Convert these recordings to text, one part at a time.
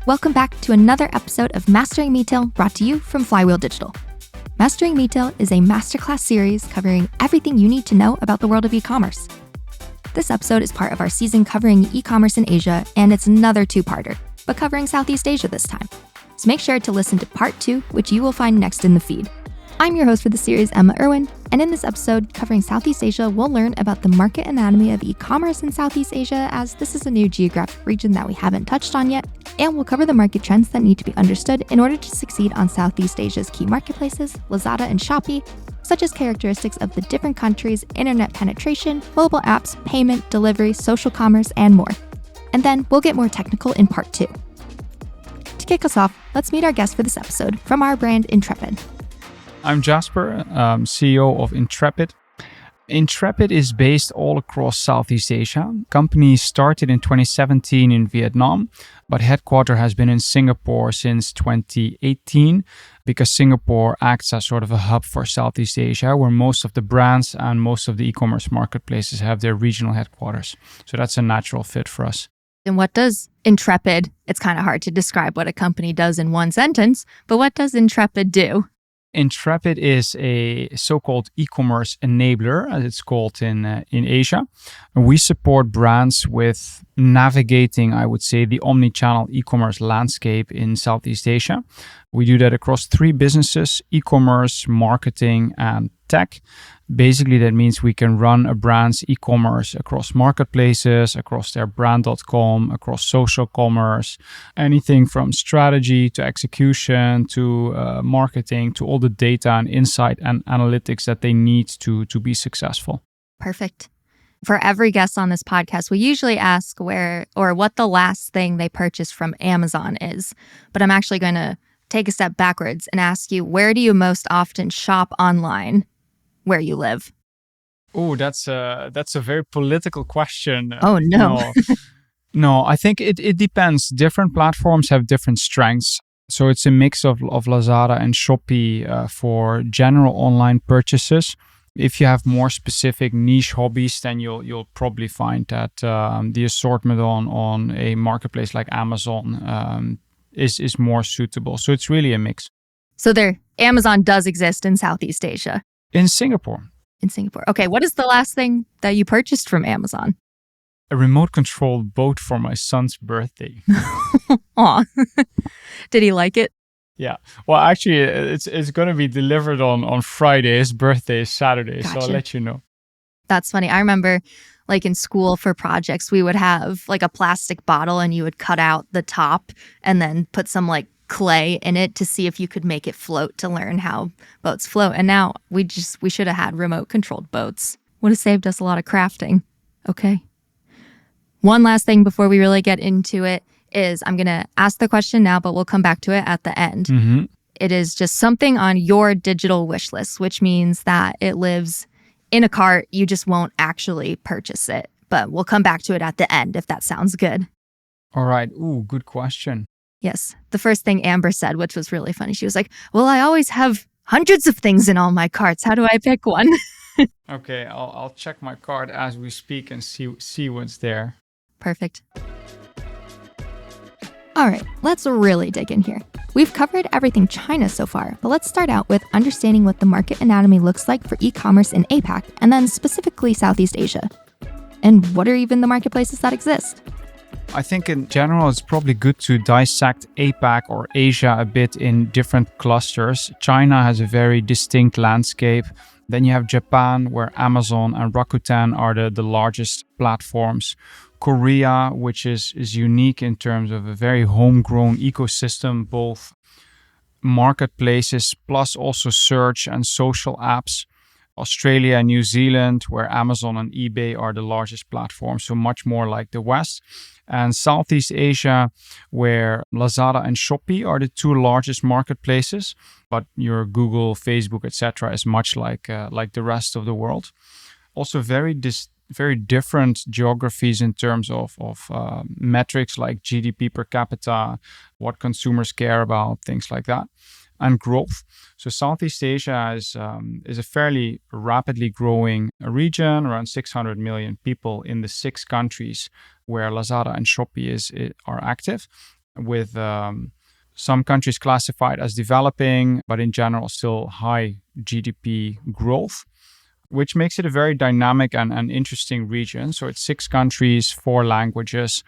Welcome back to another episode of Mastering Retail, brought to you from Flywheel Digital. Mastering Retail is a masterclass series covering everything you need to know about the world of e-commerce. This episode is part of our season covering e-commerce in Asia, and it's another two-parter, but covering Southeast Asia this time. So make sure to listen to part 2, which you will find next in the feed. I'm your host for the series, Emma Irwin, and in this episode covering Southeast Asia, we'll learn about the market anatomy of e-commerce in Southeast Asia, as this is a new geographic region that we haven't touched on yet, and we'll cover the market trends that need to be understood in order to succeed on Southeast Asia's key marketplaces, Lazada and Shopee, such as characteristics of the different countries' internet penetration, mobile apps, payment, delivery, social commerce, and more. And then we'll get more technical in part 2. To kick us off, let's meet our guest for this episode from our brand Intrepid. I'm Jasper, CEO of Intrepid. Intrepid is based all across Southeast Asia. Company started in 2017 in Vietnam, but headquarter has been in Singapore since 2018 because Singapore acts as sort of a hub for Southeast Asia, where most of the brands and most of the e-commerce marketplaces have their regional headquarters. So that's a natural fit for us. And what does Intrepid, it's kind of hard to describe what a company does in one sentence, but what does Intrepid do? Intrepid is a so-called e-commerce enabler, as it's called in Asia. And we support brands with navigating, I would say, the omni-channel e-commerce landscape in Southeast Asia. We do that across 3 businesses: e-commerce, marketing, and tech. Basically, that means we can run a brand's e-commerce across marketplaces, across their brand.com, across social commerce, anything from strategy to execution to marketing to all the data and insight and analytics that they need to be successful. Perfect. For every guest on this podcast, we usually ask where or what the last thing they purchased from Amazon is. But I'm actually going to take a step backwards and ask you, where do you most often shop online where you live? Oh, that's a very political question. Oh, no. No, I think it depends. Different platforms have different strengths. So it's a mix of Lazada and Shopee for general online purchases. If you have more specific niche hobbies, then you'll probably find that the assortment on a marketplace like Amazon is more suitable. So it's really a mix. So Amazon does exist in Southeast Asia. In Singapore. In Singapore. Okay, what is the last thing that you purchased from Amazon? A remote-controlled boat for my son's birthday. Aw. Did he like it? Yeah. Well, actually, it's going to be delivered on Friday. His birthday is Saturday, Gotcha. So I'll let you know. That's funny. I remember, like in school for projects, we would have like a plastic bottle and you would cut out the top and then put some like clay in it to see if you could make it float to learn how boats float. And now we should have had remote controlled boats. Would have saved us a lot of crafting. Okay. One last thing before we really get into it is I'm going to ask the question now, but we'll come back to it at the end. Mm-hmm. It is just something on your digital wish list, which means that it lives in a cart. You just won't actually purchase it, but we'll come back to it at the end if that sounds good. All right. Ooh, good question. Yes. The first thing Amber said, which was really funny, she was like, well, I always have hundreds of things in all my carts. How do I pick one? Okay, I'll check my cart as we speak and see what's there. Perfect. All right, let's really dig in here. We've covered everything China so far, but let's start out with understanding what the market anatomy looks like for e-commerce in APAC, and then specifically Southeast Asia. And what are even the marketplaces that exist? I think in general, it's probably good to dissect APAC or Asia a bit in different clusters. China has a very distinct landscape. Then you have Japan, where Amazon and Rakuten are the largest platforms. Korea, which is unique in terms of a very homegrown ecosystem, both marketplaces plus also search and social apps. Australia and New Zealand, where Amazon and eBay are the largest platforms, so much more like the West. And Southeast Asia, where Lazada and Shopee are the 2 largest marketplaces, but your Google, Facebook, etc. is much like the rest of the world. Also very different geographies in terms of metrics like GDP per capita, what consumers care about, things like that. and growth. So Southeast Asia is a fairly rapidly growing region, around 600 million people in the 6 countries where Lazada and Shopee are active, with some countries classified as developing, but in general still high GDP growth, which makes it a very dynamic and interesting region. So it's 6 countries, 4 languages,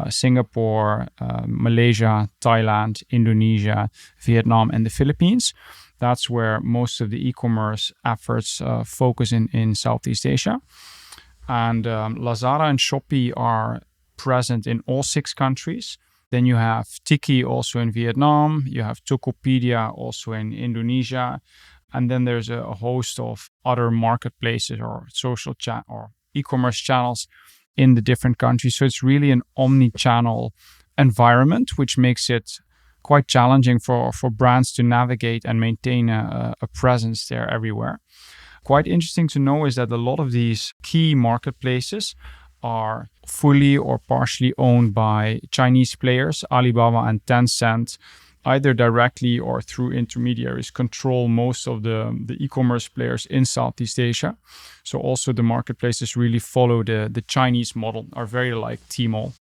Singapore, Malaysia, Thailand, Indonesia, Vietnam, and the Philippines. That's where most of the e-commerce efforts focus in Southeast Asia. And Lazada and Shopee are present in all 6 countries. Then you have Tiki also in Vietnam. You have Tokopedia also in Indonesia. And then there's a host of other marketplaces or social or e-commerce channels in the different countries. So it's really an omni-channel environment, which makes it quite challenging for brands to navigate and maintain a presence there everywhere. Quite interesting to know is that a lot of these key marketplaces are fully or partially owned by Chinese players. Alibaba and Tencent, either directly or through intermediaries, control most of the e-commerce players in Southeast Asia. So also the marketplaces really follow the Chinese model, are very like Tmall.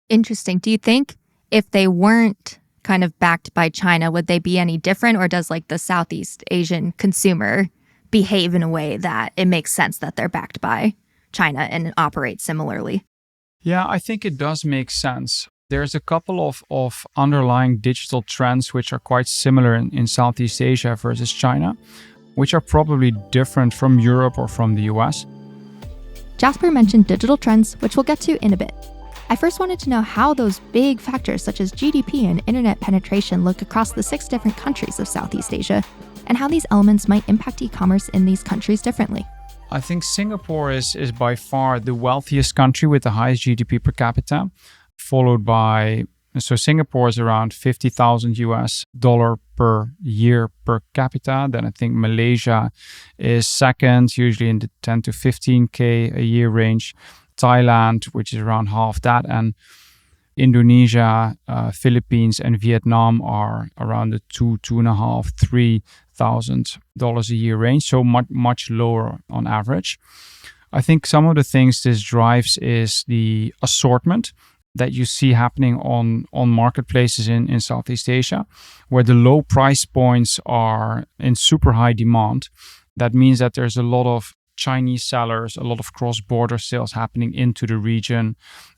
Interesting. Do you think if they weren't kind of backed by China, would they be any different? Or does like the Southeast Asian consumer behave in a way that it makes sense that they're backed by China and operate similarly? Yeah, I think it does make sense. There's a couple of underlying digital trends which are quite similar in Southeast Asia versus China, which are probably different from Europe or from the US. Jasper mentioned digital trends, which we'll get to in a bit. I first wanted to know how those big factors such as GDP and internet penetration look across the 6 different countries of Southeast Asia, and how these elements might impact e-commerce in these countries differently. I think Singapore is by far the wealthiest country with the highest GDP per capita, followed by, so Singapore is around $50,000 per year per capita. Then I think Malaysia is second, usually in the 10 to 15K a year range. Thailand, which is around half that, and Indonesia, Philippines, and Vietnam are around the $2,500, $3,000 a year range, so much lower on average. I think some of the things this drives is the assortment that you see happening on marketplaces in Southeast Asia, where the low price points are in super high demand. That means that there's a lot of Chinese sellers, a lot of cross-border sales happening into the region,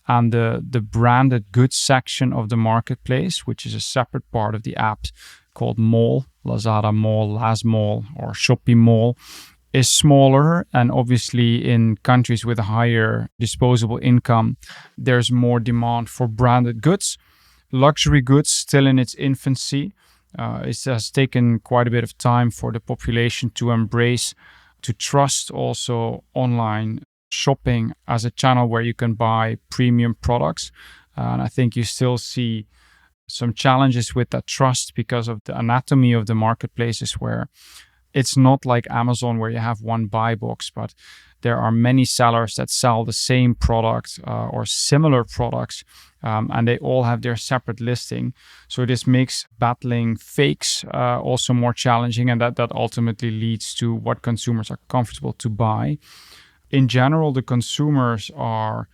and the branded goods section of the marketplace, which is a separate part of the app called Mall, Lazada Mall, Laz Mall, or Shopee Mall, is smaller. And obviously in countries with a higher disposable income, there's more demand for branded goods. Luxury goods still in its infancy. It has taken quite a bit of time for the population to embrace, to trust also online shopping as a channel where you can buy premium products. And I think you still see some challenges with that trust because of the anatomy of the marketplaces, where it's not like Amazon where you have one buy box, but there are many sellers that sell the same product or similar products, and they all have their separate listing. So this makes battling fakes also more challenging, and that ultimately leads to what consumers are comfortable to buy. In general, the consumers are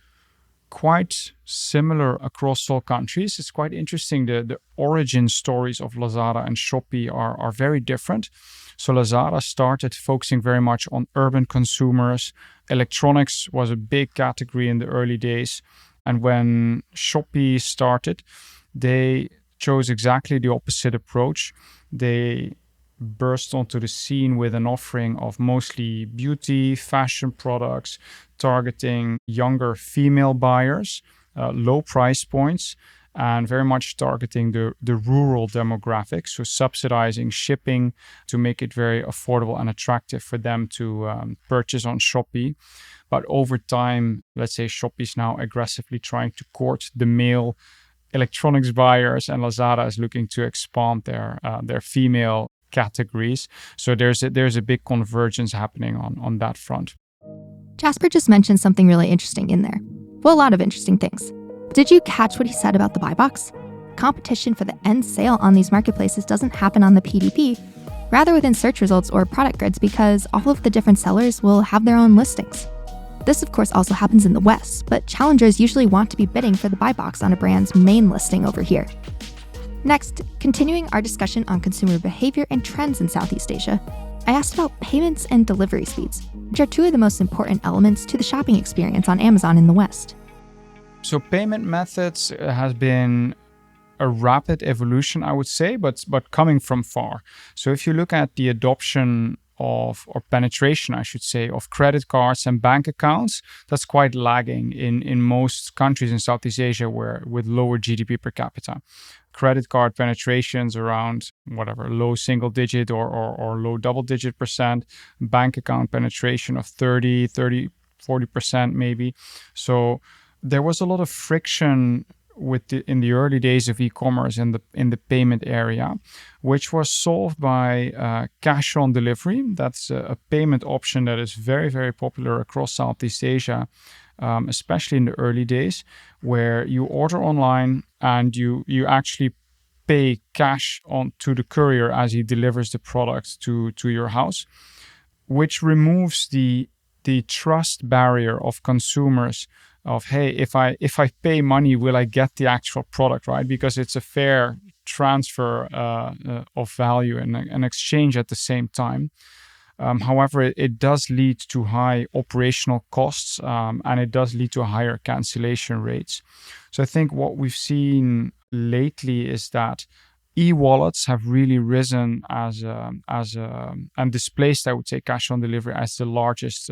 quite similar across all countries. It's quite interesting. The origin stories of Lazada and Shopee are very different. So Lazada started focusing very much on urban consumers. Electronics was a big category in the early days. And when Shopee started, they chose exactly the opposite approach. They burst onto the scene with an offering of mostly beauty, fashion products, targeting younger female buyers, low price points, and very much targeting the rural demographics, so subsidizing shipping to make it very affordable and attractive for them to purchase on Shopee. But over time, let's say Shopee is now aggressively trying to court the male electronics buyers, and Lazada is looking to expand their female categories. So there's a big convergence happening on that front. Jasper just mentioned something really interesting in there. Well, a lot of interesting things. Did you catch what he said about the buy box? competition for the end sale on these marketplaces doesn't happen on the PDP, rather within search results or product grids, because all of the different sellers will have their own listings. This, of course, also happens in the West, but challengers usually want to be bidding for the buy box on a brand's main listing over here. Next, continuing our discussion on consumer behavior and trends in Southeast Asia, I asked about payments and delivery speeds, which are two of the most important elements to the shopping experience on Amazon in the West. So payment methods has been a rapid evolution, I would say, but coming from far. So if you look at the adoption of, or penetration, I should say, of credit cards and bank accounts, that's quite lagging in most countries in Southeast Asia with lower GDP per capita. Credit card penetrations around low single digit or low double digit percent, bank account penetration of 40% maybe. So there was a lot of friction in the early days of e-commerce in the payment area, which was solved by cash on delivery. That's a payment option that is very, very popular across Southeast Asia, especially in the early days, where you order online and you actually pay cash on to the courier as he delivers the product to your house, which removes the trust barrier of consumers of, hey, if I pay money, will I get the actual product, right? Because it's a fair transfer of value and an exchange at the same time. However, it does lead to high operational costs and it does lead to higher cancellation rates. So I think what we've seen lately is that e-wallets have really risen and displaced, I would say, cash on delivery as the largest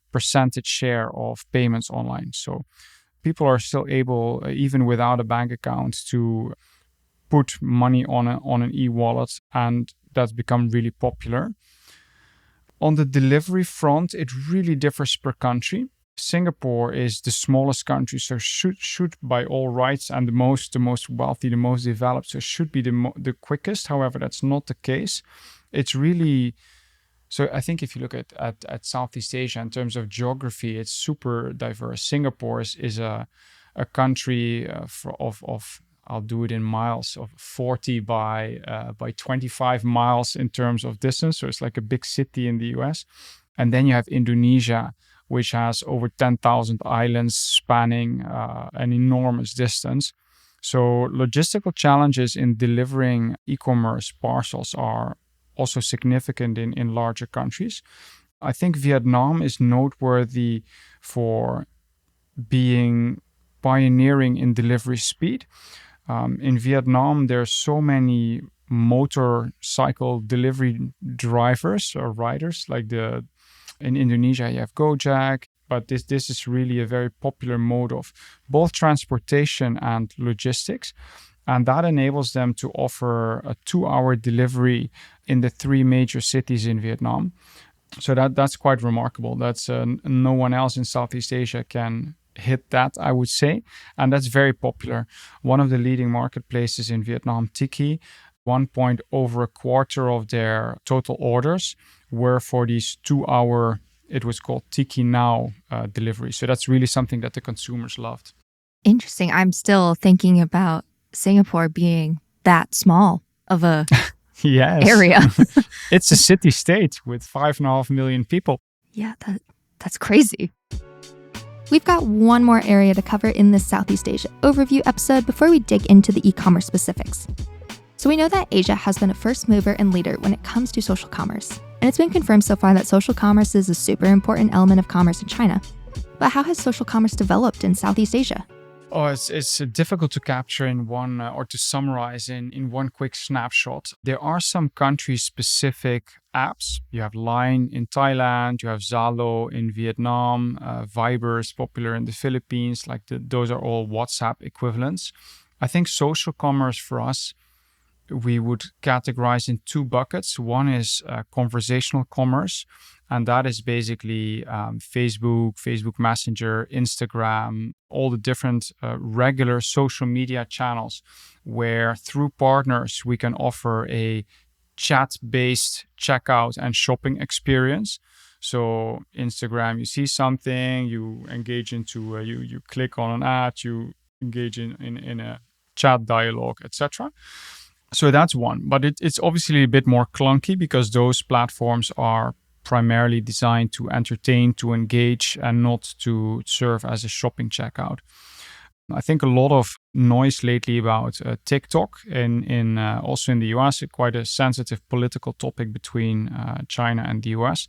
percentage share of payments online. So people are still able, even without a bank account, to put money on an e-wallet, and that's become really popular. On the delivery front, it really differs per country. Singapore is the smallest country, so should by all rights, and the most wealthy, the most developed, so should be the quickest. However, that's not the case. It's really, so I think if you look at Southeast Asia in terms of geography, it's super diverse. Singapore is a country of I'll do it in miles, of 40 by 25 miles in terms of distance. So it's like a big city in the US. And then you have Indonesia, which has over 10,000 islands spanning an enormous distance. So logistical challenges in delivering e-commerce parcels are also significant in larger countries. I think Vietnam is noteworthy for being pioneering in delivery speed. In Vietnam, there are so many motorcycle delivery drivers or riders, like in Indonesia you have Gojek, but this is really a very popular mode of both transportation and logistics. And that enables them to offer a 2-hour delivery in the 3 major cities in Vietnam. So that's quite remarkable. That's no one else in Southeast Asia can hit that, I would say. And that's very popular. One of the leading marketplaces in Vietnam, Tiki, over a quarter of their total orders were for these 2-hour, it was called Tiki Now delivery. So that's really something that the consumers loved. Interesting. I'm still thinking about Singapore being that small of a area. It's a city-state with 5.5 million people. Yeah, that's crazy. We've got one more area to cover in this Southeast Asia overview episode before we dig into the e-commerce specifics. So we know that Asia has been a first mover and leader when it comes to social commerce. And it's been confirmed so far that social commerce is a super important element of commerce in China. But how has social commerce developed in Southeast Asia? Oh, it's difficult to capture in one or to summarize in one quick snapshot. There are some country-specific apps. You have Line in Thailand, you have Zalo in Vietnam, Viber is popular in the Philippines. Those are all WhatsApp equivalents. I think social commerce for us, we would categorize in 2 buckets. One is conversational commerce, and that is basically Facebook Messenger, Instagram, all the different regular social media channels where through partners we can offer a chat-based checkout and shopping experience. So Instagram, you see something, you engage into, you click on an ad, you engage in a chat dialogue, etc. So that's one. But it's obviously a bit more clunky because those platforms are primarily designed to entertain, to engage, and not to serve as a shopping checkout. I think a lot of noise lately about TikTok in also in the US, quite a sensitive political topic between China and the US.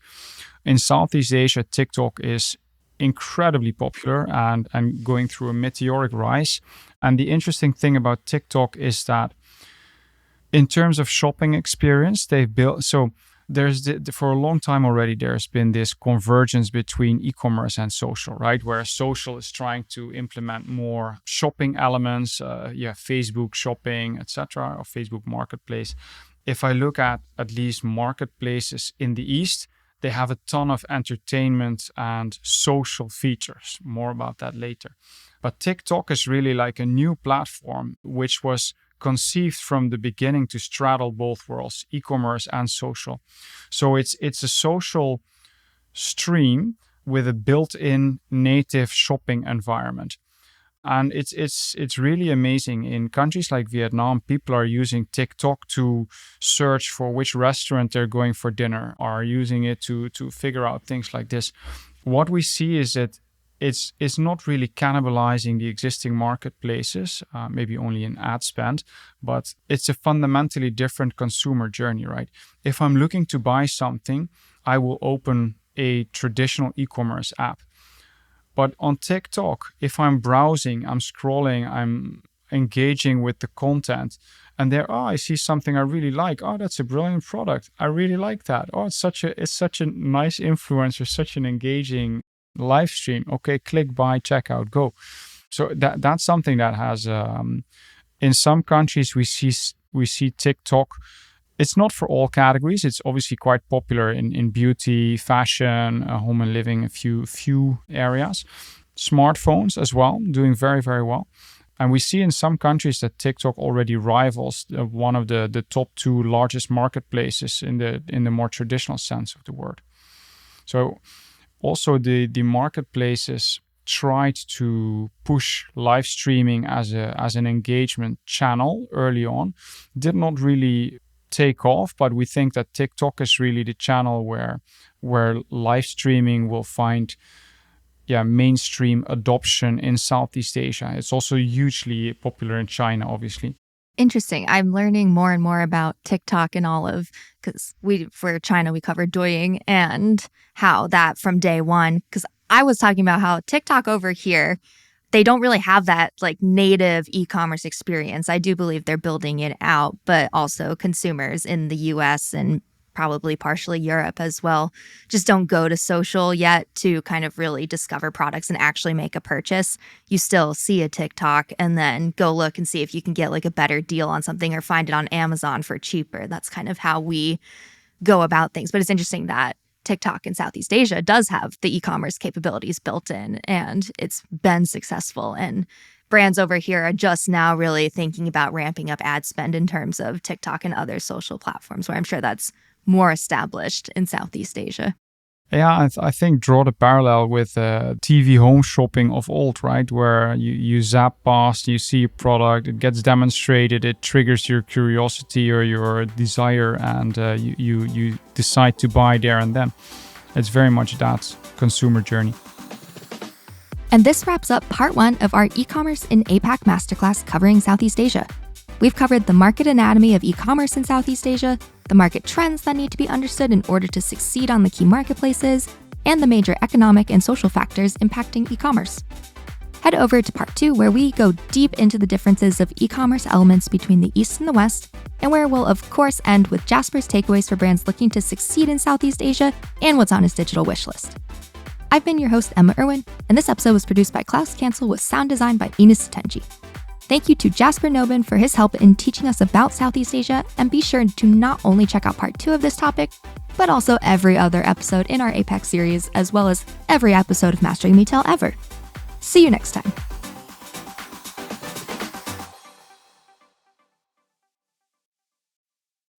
In Southeast Asia, TikTok is incredibly popular and going through a meteoric rise. And the interesting thing about TikTok is that in terms of shopping experience, they've built... So there's for a long time already, there's been this convergence between e-commerce and social, right? Where social is trying to implement more shopping elements, Facebook shopping, etc., or Facebook Marketplace. If I look at least marketplaces in the East, they have a ton of entertainment and social features. More about that later. But TikTok is really like a new platform, which was conceived from the beginning to straddle both worlds, e-commerce and social. So it's a social stream with a built-in native shopping environment. And it's really amazing. In countries like Vietnam, people are using TikTok to search for which restaurant they're going for dinner, are using it to figure out things like this. What we see is that it's not really cannibalizing the existing marketplaces, maybe only in ad spend, but it's a fundamentally different consumer journey, right? If I'm looking to buy something, I will open a traditional e-commerce app. But on TikTok, if I'm browsing, I'm scrolling, I'm engaging with the content, and there, I see something I really like. Oh, that's a brilliant product. I really like that. Oh, it's such a nice influencer, such an engaging live stream. Okay, click, buy, checkout, go. So that's something that has in some countries we see TikTok. It's not for all categories. It's obviously quite popular in beauty, fashion, home and living, a few areas. Smartphones as well, doing very, very well. And we see in some countries that TikTok already rivals one of the top two largest marketplaces in the more traditional sense of the word. So also, the marketplaces tried to push live streaming as an engagement channel early on. Did not really take off, but we think that TikTok is really the channel where live streaming will find mainstream adoption in Southeast Asia. It's also hugely popular in China, obviously. Interesting. I'm learning more and more about TikTok and all of, because for China, we covered Douyin and how that from day one, because I was talking about how TikTok over here, they don't really have that like native e-commerce experience. I do believe they're building it out, but also consumers in the US and probably partially Europe as well just don't go to social yet to kind of really discover products and actually make a purchase. You still see a TikTok and then go look and see if you can get like a better deal on something or find it on Amazon for cheaper. That's kind of how we go about things. But it's interesting that TikTok in Southeast Asia does have the e-commerce capabilities built in, and it's been successful. And brands over here are just now really thinking about ramping up ad spend in terms of TikTok and other social platforms, where I'm sure that's more established in Southeast Asia. Yeah, I think draw the parallel with TV home shopping of old, right? Where you zap past, you see a product, it gets demonstrated, it triggers your curiosity or your desire, and you decide to buy there and then. It's very much that consumer journey. And this wraps up part 1 of our e-commerce in APAC Masterclass covering Southeast Asia. We've covered the market anatomy of e-commerce in Southeast Asia, the market trends that need to be understood in order to succeed on the key marketplaces, and the major economic and social factors impacting e-commerce. Head over to part 2, where we go deep into the differences of e-commerce elements between the East and the West, and where we'll of course end with Jasper's takeaways for brands looking to succeed in Southeast Asia and what's on his digital wish list. I've been your host, Emma Irwin, and this episode was produced by Klaus Cancel with sound design by Ines Satenji. Thank you to Jasper Knoben for his help in teaching us about Southeast Asia, and be sure to not only check out part 2 of this topic, but also every other episode in our APAC series, as well as every episode of Mastering Retail ever. See you next time.